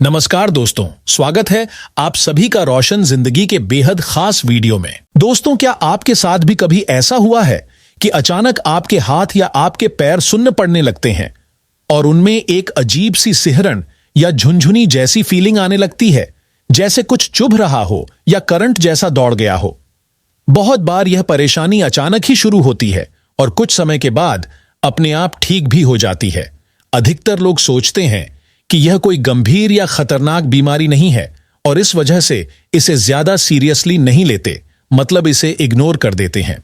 नमस्कार दोस्तों, स्वागत है आप सभी का रोशन जिंदगी के बेहद खास वीडियो में। दोस्तों, क्या आपके साथ भी कभी ऐसा हुआ है कि अचानक आपके हाथ या आपके पैर सुन्न पड़ने लगते हैं और उनमें एक अजीब सी सिहरन या झुनझुनी जैसी फीलिंग आने लगती है, जैसे कुछ चुभ रहा हो या करंट जैसा दौड़ गया हो। बहुत बार यह परेशानी अचानक ही शुरू होती है और कुछ समय के बाद अपने आप ठीक भी हो जाती है। अधिकतर लोग सोचते हैं कि यह कोई गंभीर या खतरनाक बीमारी नहीं है और इस वजह से इसे ज्यादा सीरियसली नहीं लेते, मतलब इसे इग्नोर कर देते हैं।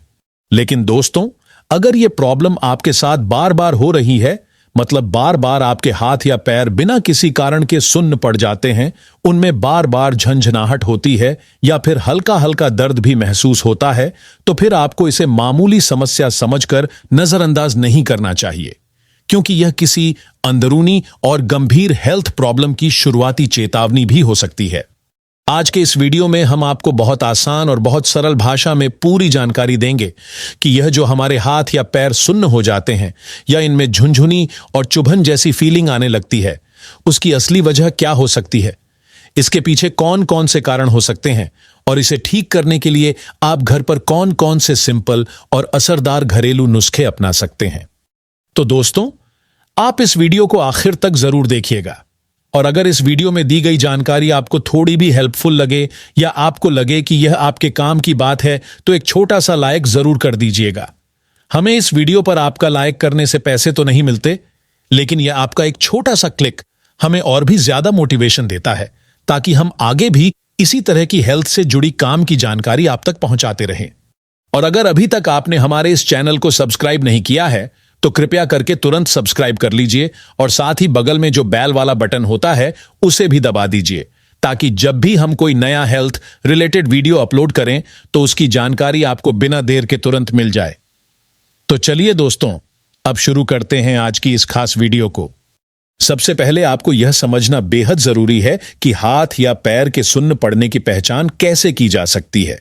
लेकिन दोस्तों, अगर यह प्रॉब्लम आपके साथ बार बार हो रही है, मतलब बार बार आपके हाथ या पैर बिना किसी कारण के सुन्न पड़ जाते हैं, उनमें बार बार झंझनाहट होती है या फिर हल्का हल्का दर्द भी महसूस होता है, तो फिर आपको इसे मामूली समस्या समझकर नजरअंदाज नहीं करना चाहिए, क्योंकि यह किसी अंदरूनी और गंभीर हेल्थ प्रॉब्लम की शुरुआती चेतावनी भी हो सकती है। आज के इस वीडियो में हम आपको बहुत आसान और बहुत सरल भाषा में पूरी जानकारी देंगे कि यह जो हमारे हाथ या पैर सुन्न हो जाते हैं या इनमें झुनझुनी और चुभन जैसी फीलिंग आने लगती है, उसकी असली वजह क्या हो सकती है, इसके पीछे कौन कौन से कारण हो सकते हैं और इसे ठीक करने के लिए आप घर पर कौन कौन से सिंपल और असरदार घरेलू नुस्खे अपना सकते हैं। तो दोस्तों, आप इस वीडियो को आखिर तक जरूर देखिएगा और अगर इस वीडियो में दी गई जानकारी आपको थोड़ी भी हेल्पफुल लगे या आपको लगे कि यह आपके काम की बात है, तो एक छोटा सा लाइक जरूर कर दीजिएगा। हमें इस वीडियो पर आपका लाइक करने से पैसे तो नहीं मिलते, लेकिन यह आपका एक छोटा सा क्लिक हमें और भी ज्यादा मोटिवेशन देता है, ताकि हम आगे भी इसी तरह की हेल्थ से जुड़ी काम की जानकारी आप तक पहुंचाते रहें। और अगर अभी तक आपने हमारे इस चैनल को सब्सक्राइब नहीं किया है, तो कृपया करके तुरंत सब्सक्राइब कर लीजिए और साथ ही बगल में जो बेल वाला बटन होता है उसे भी दबा दीजिए, ताकि जब भी हम कोई नया हेल्थ रिलेटेड वीडियो अपलोड करें तो उसकी जानकारी आपको बिना देर के तुरंत मिल जाए। तो चलिए दोस्तों, अब शुरू करते हैं आज की इस खास वीडियो को। सबसे पहले आपको यह समझना बेहद जरूरी है कि हाथ या पैर के सुन्न पड़ने की पहचान कैसे की जा सकती है।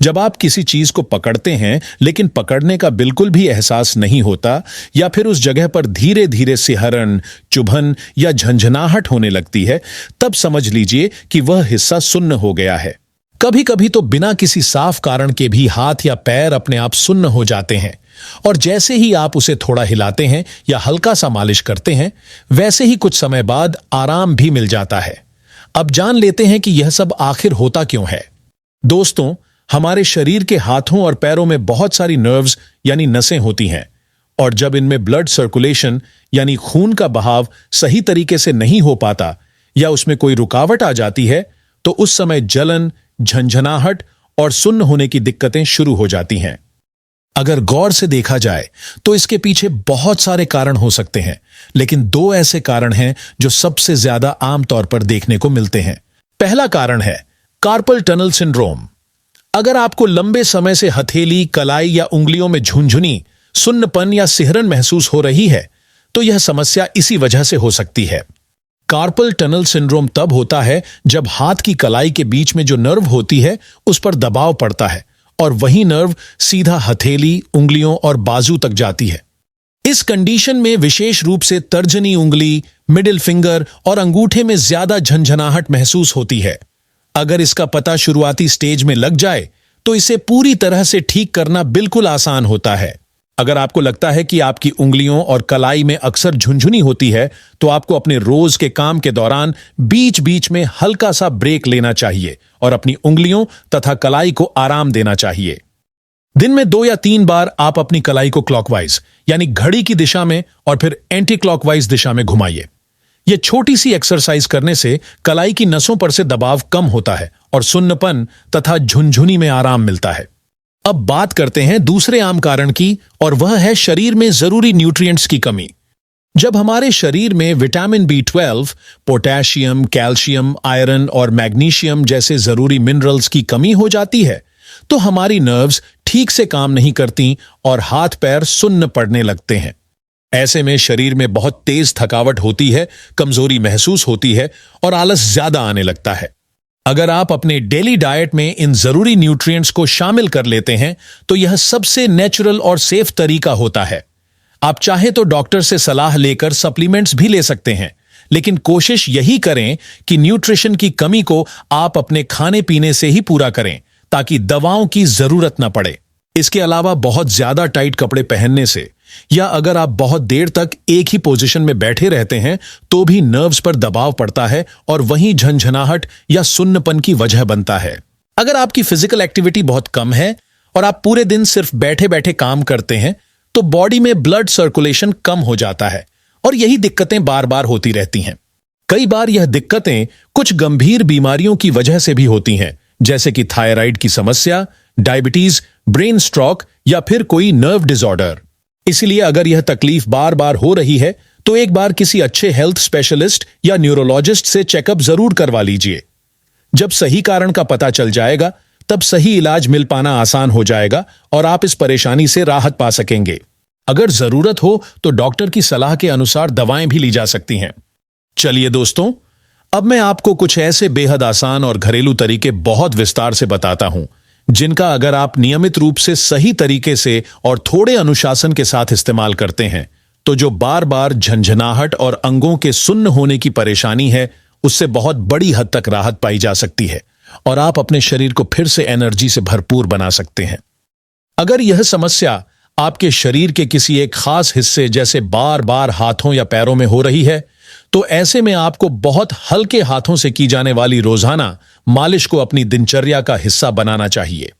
जब आप किसी चीज को पकड़ते हैं लेकिन पकड़ने का बिल्कुल भी एहसास नहीं होता, या फिर उस जगह पर धीरे धीरे सिहरन, चुभन या झंझनाहट होने लगती है, तब समझ लीजिए कि वह हिस्सा सुन्न हो गया है। कभी कभी तो बिना किसी साफ कारण के भी हाथ या पैर अपने आप सुन्न हो जाते हैं और जैसे ही आप उसे थोड़ा हिलाते हैं या हल्का सा मालिश करते हैं, वैसे ही कुछ समय बाद आराम भी मिल जाता है। अब जान लेते हैं कि यह सब आखिर होता क्यों है। दोस्तों, हमारे शरीर के हाथों और पैरों में बहुत सारी नर्व्स यानी नसें होती हैं, और जब इनमें ब्लड सर्कुलेशन यानी खून का बहाव सही तरीके से नहीं हो पाता या उसमें कोई रुकावट आ जाती है, तो उस समय जलन, झंझनाहट और सुन्न होने की दिक्कतें शुरू हो जाती हैं। अगर गौर से देखा जाए तो इसके पीछे बहुत सारे कारण हो सकते हैं, लेकिन दो ऐसे कारण हैं जो सबसे ज्यादा आमतौर पर देखने को मिलते हैं। पहला कारण है कार्पल टनल सिंड्रोम। अगर आपको लंबे समय से हथेली, कलाई या उंगलियों में झुनझुनी, सुन्नपन या सिहरन महसूस हो रही है, तो यह समस्या इसी वजह से हो सकती है। कार्पल टनल सिंड्रोम तब होता है जब हाथ की कलाई के बीच में जो नर्व होती है उस पर दबाव पड़ता है और वही नर्व सीधा हथेली, उंगलियों और बाजू तक जाती है। इस कंडीशन में विशेष रूप से तर्जनी उंगली, मिडिल फिंगर और अंगूठे में ज्यादा झंझनाहट महसूस होती है। अगर इसका पता शुरुआती स्टेज में लग जाए तो इसे पूरी तरह से ठीक करना बिल्कुल आसान होता है। अगर आपको लगता है कि आपकी उंगलियों और कलाई में अक्सर झुनझुनी होती है, तो आपको अपने रोज के काम के दौरान बीच बीच में हल्का सा ब्रेक लेना चाहिए और अपनी उंगलियों तथा कलाई को आराम देना चाहिए। दिन में 2 या 3 बार आप अपनी कलाई को क्लॉकवाइज यानी घड़ी की दिशा में और फिर एंटी क्लॉकवाइज दिशा में घुमाइए। यह छोटी सी एक्सरसाइज करने से कलाई की नसों पर से दबाव कम होता है और सुन्नपन तथा झुनझुनी में आराम मिलता है। अब बात करते हैं दूसरे आम कारण की, और वह है शरीर में जरूरी न्यूट्रिएंट्स की कमी। जब हमारे शरीर में vitamin B12, potassium, calcium, iron और मैग्नीशियम जैसे जरूरी मिनरल्स की कमी हो जाती है, तो हमारी नर्व्स ठीक से काम नहीं करती और हाथ पैर सुन्न पड़ने लगते हैं। ऐसे में शरीर में बहुत तेज थकावट होती है, कमजोरी महसूस होती है और आलस ज्यादा आने लगता है। अगर आप अपने डेली डाइट में इन जरूरी न्यूट्रिएंट्स को शामिल कर लेते हैं, तो यह सबसे नेचुरल और सेफ तरीका होता है। आप चाहे तो डॉक्टर से सलाह लेकर सप्लीमेंट्स भी ले सकते हैं, लेकिन कोशिश यही करें कि न्यूट्रिशन की कमी को आप अपने खाने पीने से ही पूरा करें, ताकि दवाओं की जरूरत न पड़े। इसके अलावा बहुत ज्यादा टाइट कपड़े पहनने से या अगर आप बहुत देर तक एक ही पोजीशन में बैठे रहते हैं तो भी नर्व्स पर दबाव पड़ता है और वहीं झंझनाहट या सुन्नपन की वजह बनता है। अगर आपकी फिजिकल एक्टिविटी बहुत कम है और आप पूरे दिन सिर्फ बैठे बैठे काम करते हैं तो बॉडी में ब्लड सर्कुलेशन कम हो जाता है और यही दिक्कतें बार बार होती रहती हैं। कई बार यह दिक्कतें कुछ गंभीर बीमारियों की वजह से भी होती हैं, जैसे कि थायराइड की समस्या, डायबिटीज, ब्रेन स्ट्रोक या फिर कोई नर्व डिसऑर्डर। इसलिए अगर यह तकलीफ बार बार हो रही है तो एक बार किसी अच्छे हेल्थ स्पेशलिस्ट या न्यूरोलॉजिस्ट से चेकअप जरूर करवा लीजिए। जब सही कारण का पता चल जाएगा तब सही इलाज मिल पाना आसान हो जाएगा और आप इस परेशानी से राहत पा सकेंगे। अगर जरूरत हो तो डॉक्टर की सलाह के अनुसार दवाएं भी ली जा सकती हैं। चलिए दोस्तों, अब मैं आपको कुछ ऐसे बेहद आसान और घरेलू तरीके बहुत विस्तार से बताता हूं जिनका अगर आप नियमित रूप से सही तरीके से और थोड़े अनुशासन के साथ इस्तेमाल करते हैं तो जो बार बार झंझनाहट और अंगों के सुन्न होने की परेशानी है उससे बहुत बड़ी हद तक राहत पाई जा सकती है और आप अपने शरीर को फिर से एनर्जी से भरपूर बना सकते हैं। अगर यह समस्या आपके शरीर के किसी एक खास हिस्से जैसे बार बार हाथों या पैरों में हो रही है तो ऐसे में आपको बहुत हल्के हाथों से की जाने वाली रोजाना मालिश को अपनी दिनचर्या का हिस्सा बनाना चाहिए।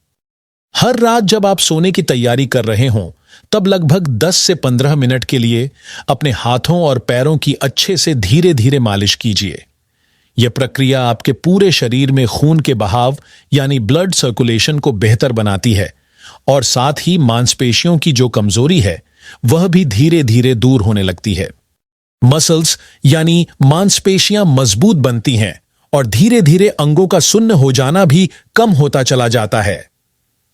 हर रात जब आप सोने की तैयारी कर रहे हों तब लगभग 10 से 15 मिनट के लिए अपने हाथों और पैरों की अच्छे से धीरे धीरे मालिश कीजिए। यह प्रक्रिया आपके पूरे शरीर में खून के बहाव यानी ब्लड सर्कुलेशन को बेहतर बनाती है और साथ ही मांसपेशियों की जो कमजोरी है वह भी धीरे धीरे दूर होने लगती है। मसल्स यानी मांसपेशियां मजबूत बनती हैं और धीरे धीरे अंगों का सुन्न हो जाना भी कम होता चला जाता है।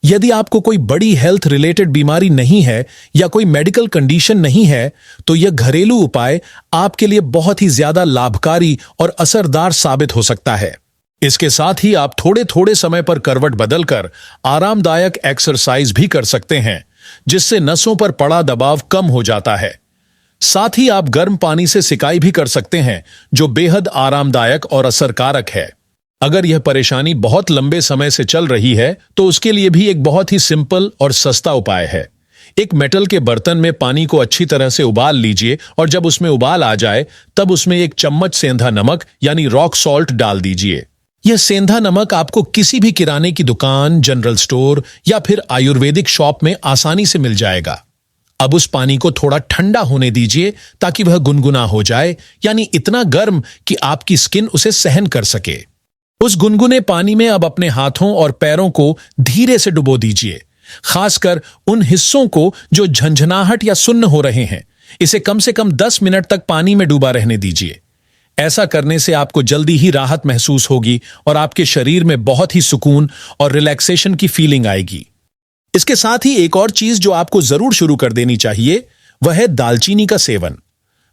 यदि आपको कोई बड़ी हेल्थ रिलेटेड बीमारी नहीं है या कोई मेडिकल कंडीशन नहीं है तो यह घरेलू उपाय आपके लिए बहुत ही ज्यादा लाभकारी और असरदार साबित हो सकता है। इसके साथ ही आप थोड़े थोड़े समय पर करवट बदलकर आरामदायक एक्सरसाइज भी कर सकते हैं जिससे नसों पर पड़ा दबाव कम हो जाता है। साथ ही आप गर्म पानी से सिकाई भी कर सकते हैं जो बेहद आरामदायक और असरकारक है। अगर यह परेशानी बहुत लंबे समय से चल रही है तो उसके लिए भी एक बहुत ही सिंपल और सस्ता उपाय है। एक मेटल के बर्तन में पानी को अच्छी तरह से उबाल लीजिए और जब उसमें उबाल आ जाए तब उसमें 1 चम्मच सेंधा नमक यानी रॉक सॉल्ट डाल दीजिए। यह सेंधा नमक आपको किसी भी किराने की दुकान, जनरल स्टोर या फिर आयुर्वेदिक शॉप में आसानी से मिल जाएगा। अब उस पानी को थोड़ा ठंडा होने दीजिए ताकि वह गुनगुना हो जाए, यानी इतना गर्म कि आपकी स्किन उसे सहन कर सके। उस गुनगुने पानी में अब अपने हाथों और पैरों को धीरे से डुबो दीजिए, खासकर उन हिस्सों को जो झंझनाहट या सुन्न हो रहे हैं। इसे कम से कम 10 मिनट तक पानी में डूबा रहने दीजिए। ऐसा करने से आपको जल्दी ही राहत महसूस होगी और आपके शरीर में बहुत ही सुकून और रिलैक्सेशन की फीलिंग आएगी। इसके साथ ही एक और चीज जो आपको जरूर शुरू कर देनी चाहिए वह है दालचीनी का सेवन।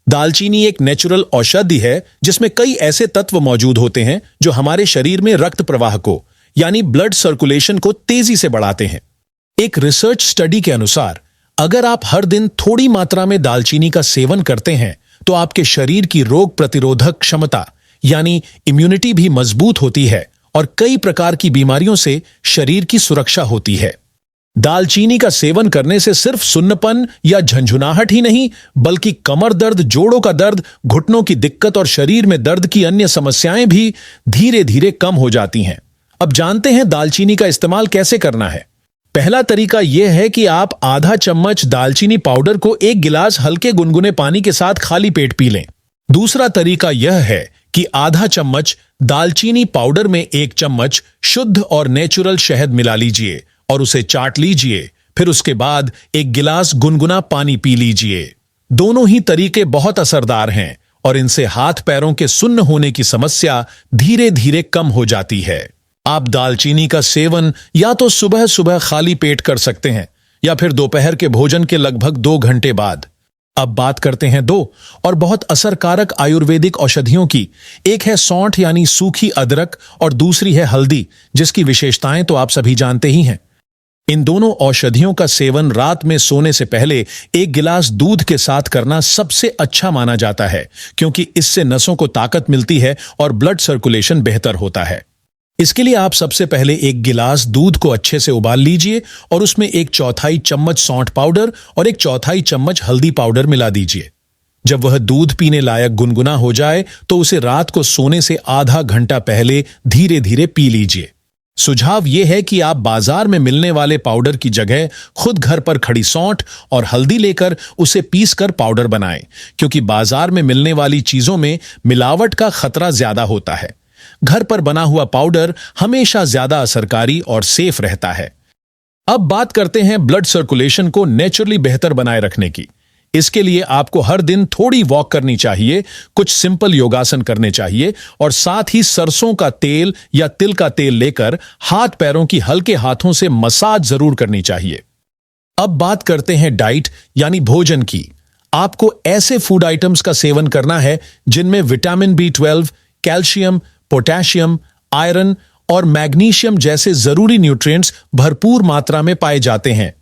दालचीनी एक नेचुरल औषधि है जिसमें कई ऐसे तत्व मौजूद होते हैं जो हमारे शरीर में रक्त प्रवाह को यानी ब्लड सर्कुलेशन को तेजी से बढ़ाते हैं। एक रिसर्च स्टडी के अनुसार अगर आप हर दिन थोड़ी मात्रा में दालचीनी का सेवन करते हैं तो आपके शरीर की रोग प्रतिरोधक क्षमता यानी इम्यूनिटी भी मजबूत होती है और कई प्रकार की बीमारियों से शरीर की सुरक्षा होती है। दालचीनी का सेवन करने से सिर्फ सुन्नपन या झंझनाहट ही नहीं बल्कि कमर दर्द, जोड़ों का दर्द, घुटनों की दिक्कत और शरीर में दर्द की अन्य समस्याएं भी धीरे धीरे कम हो जाती हैं। अब जानते हैं दालचीनी का इस्तेमाल कैसे करना है। पहला तरीका यह है कि आप आधा चम्मच दालचीनी पाउडर को 1 गिलास हल्के गुनगुने पानी के साथ खाली पेट पी लें। दूसरा तरीका यह है कि आधा चम्मच दालचीनी पाउडर में 1 चम्मच शुद्ध और नेचुरल शहद मिला लीजिए और उसे चाट लीजिए। फिर उसके बाद 1 गिलास गुनगुना पानी पी लीजिए। दोनों ही तरीके बहुत असरदार हैं और इनसे हाथ पैरों के सुन्न होने की समस्या धीरे धीरे कम हो जाती है। आप दालचीनी का सेवन या तो सुबह सुबह खाली पेट कर सकते हैं या फिर दोपहर के भोजन के लगभग 2 घंटे बाद। अब बात करते हैं 2 और बहुत असरकारक आयुर्वेदिक औषधियों की। एक है सौंठ यानी सूखी अदरक और दूसरी है हल्दी, जिसकी विशेषताएं तो आप सभी जानते ही हैं। इन दोनों औषधियों का सेवन रात में सोने से पहले 1 गिलास दूध के साथ करना सबसे अच्छा माना जाता है, क्योंकि इससे नसों को ताकत मिलती है और ब्लड सर्कुलेशन बेहतर होता है। इसके लिए आप सबसे पहले 1 गिलास दूध को अच्छे से उबाल लीजिए और उसमें 1/4 चम्मच सौंठ पाउडर और 1/4 चम्मच हल्दी पाउडर मिला दीजिए। जब वह दूध पीने लायक गुनगुना हो जाए तो उसे रात को सोने से आधा घंटा पहले धीरे धीरे पी लीजिए। सुझाव यह है कि आप बाजार में मिलने वाले पाउडर की जगह खुद घर पर खड़ी सौंठ और हल्दी लेकर उसे पीसकर पाउडर बनाएं, क्योंकि बाजार में मिलने वाली चीजों में मिलावट का खतरा ज्यादा होता है। घर पर बना हुआ पाउडर हमेशा ज्यादा असरकारी और सेफ रहता है। अब बात करते हैं ब्लड सर्कुलेशन को नेचुरली बेहतर बनाए रखने की। इसके लिए आपको हर दिन थोड़ी वॉक करनी चाहिए, कुछ सिंपल योगासन करने चाहिए और साथ ही सरसों का तेल या तिल का तेल लेकर हाथ पैरों की हल्के हाथों से मसाज जरूर करनी चाहिए। अब बात करते हैं डाइट यानी भोजन की। आपको ऐसे फूड आइटम्स का सेवन करना है जिनमें vitamin B12, calcium, potassium, iron और मैग्नीशियम जैसे जरूरी न्यूट्रिएंट्स भरपूर मात्रा में पाए जाते हैं।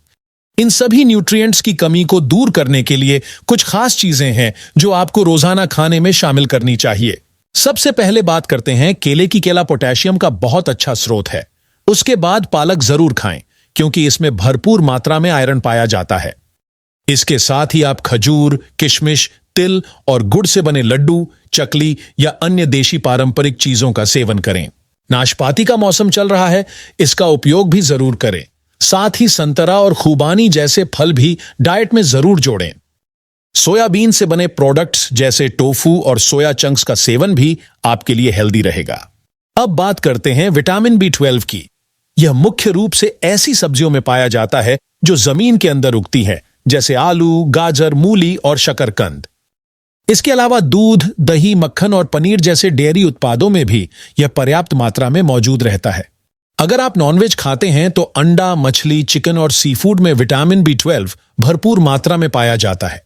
इन सभी न्यूट्रिएंट्स की कमी को दूर करने के लिए कुछ खास चीजें हैं जो आपको रोजाना खाने में शामिल करनी चाहिए। सबसे पहले बात करते हैं केले की। केला पोटेशियम का बहुत अच्छा स्रोत है। उसके बाद पालक जरूर खाएं, क्योंकि इसमें भरपूर मात्रा में आयरन पाया जाता है। इसके साथ ही आप खजूर, किशमिश, तिल और गुड़ से बने लड्डू, चकली या अन्य देशी पारंपरिक चीजों का सेवन करें। नाशपाती का मौसम चल रहा है, इसका उपयोग भी जरूर करें। साथ ही संतरा और खूबानी जैसे फल भी डाइट में जरूर जोड़ें। सोयाबीन से बने प्रोडक्ट्स जैसे टोफू और सोया चंक्स का सेवन भी आपके लिए हेल्दी रहेगा। अब बात करते हैं विटामिन B12 की। यह मुख्य रूप से ऐसी सब्जियों में पाया जाता है जो जमीन के अंदर उगती है, जैसे आलू, गाजर, मूली और शकरकंद। इसके अलावा दूध, दही, मक्खन और पनीर जैसे डेयरी उत्पादों में भी यह पर्याप्त मात्रा में मौजूद रहता है। अगर आप नॉनवेज खाते हैं तो अंडा, मछली, चिकन और सी फूड में विटामिन B12 भरपूर मात्रा में पाया जाता है।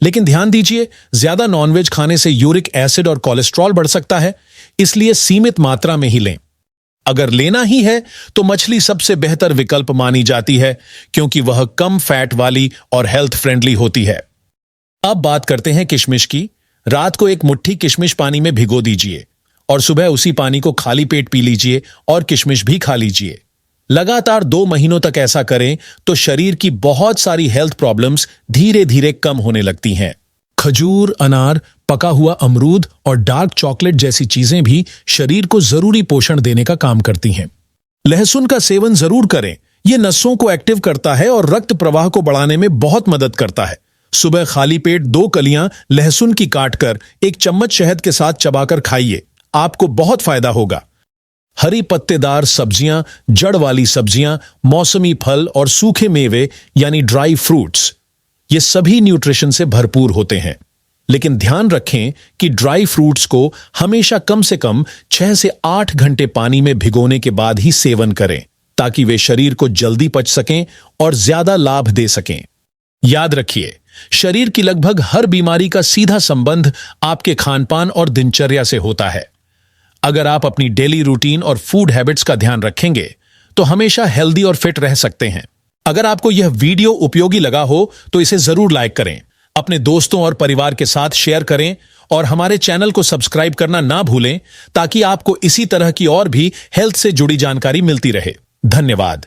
लेकिन ध्यान दीजिए, ज्यादा नॉनवेज खाने से यूरिक एसिड और कोलेस्ट्रॉल बढ़ सकता है, इसलिए सीमित मात्रा में ही लें। अगर लेना ही है तो मछली सबसे बेहतर विकल्प मानी जाती है, क्योंकि वह कम फैट वाली और हेल्थ फ्रेंडली होती है। अब बात करते हैं किशमिश की। रात को 1 मुट्ठी किशमिश पानी में भिगो दीजिए और सुबह उसी पानी को खाली पेट पी लीजिए और किशमिश भी खा लीजिए। लगातार 2 महीनों तक ऐसा करें तो शरीर की बहुत सारी हेल्थ प्रॉब्लम्स धीरे धीरे कम होने लगती हैं। खजूर, अनार, पका हुआ अमरूद और डार्क चॉकलेट जैसी चीजें भी शरीर को जरूरी पोषण देने का काम करती हैं। लहसुन का सेवन जरूर करें, यह नसों को एक्टिव करता है और रक्त प्रवाह को बढ़ाने में बहुत मदद करता है। सुबह खाली पेट 2 कलियां लहसुन की काटकर 1 चम्मच शहद के साथ चबाकर खाइए, आपको बहुत फायदा होगा। हरी पत्तेदार सब्जियां, जड़ वाली सब्जियां, मौसमी फल और सूखे मेवे यानी ड्राई फ्रूट्स, ये सभी न्यूट्रिशन से भरपूर होते हैं। लेकिन ध्यान रखें कि ड्राई फ्रूट्स को हमेशा कम से कम 6 से 8 घंटे पानी में भिगोने के बाद ही सेवन करें, ताकि वे शरीर को जल्दी पच सकें और ज्यादा लाभ दे सकें। याद रखिए, शरीर की लगभग हर बीमारी का सीधा संबंध आपके खानपान और दिनचर्या से होता है। अगर आप अपनी डेली रूटीन और फूड हैबिट्स का ध्यान रखेंगे तो हमेशा हेल्दी और फिट रह सकते हैं। अगर आपको यह वीडियो उपयोगी लगा हो तो इसे जरूर लाइक करें, अपने दोस्तों और परिवार के साथ शेयर करें और हमारे चैनल को सब्सक्राइब करना ना भूलें, ताकि आपको इसी तरह की और भी हेल्थ से जुड़ी जानकारी मिलती रहे। धन्यवाद।